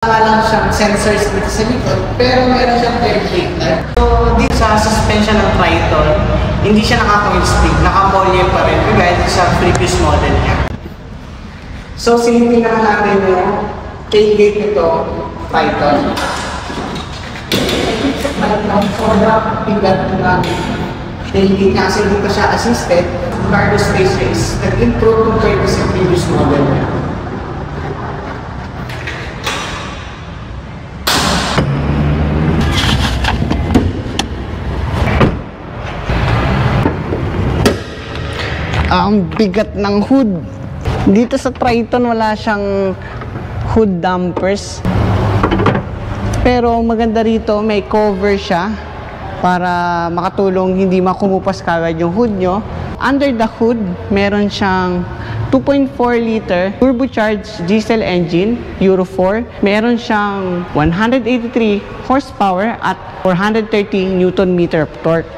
Wala lang siyang sensors dito sa likod, pero meron siyang airplane light. So, dito sa suspension ng Triton, hindi siya naka-coil spring, naka-poly pa rin, kagaya sa previous model niya. So, silipin naman natin yung tailgate nito, Triton. Sobrang bigat ng tailgate niya kasi dito siya assisted. Cargo space is nag-improve compared sa previous model niya. Ang bigat ng hood. Dito sa Triton wala siyang hood dampers. Pero maganda rito, may cover siya para makatulong hindi makumupas kagad yung hood nyo. Under the hood, meron siyang 2.4 liter turbocharged diesel engine, Euro 4. Meron siyang 183 horsepower at 430 Newton meter of torque.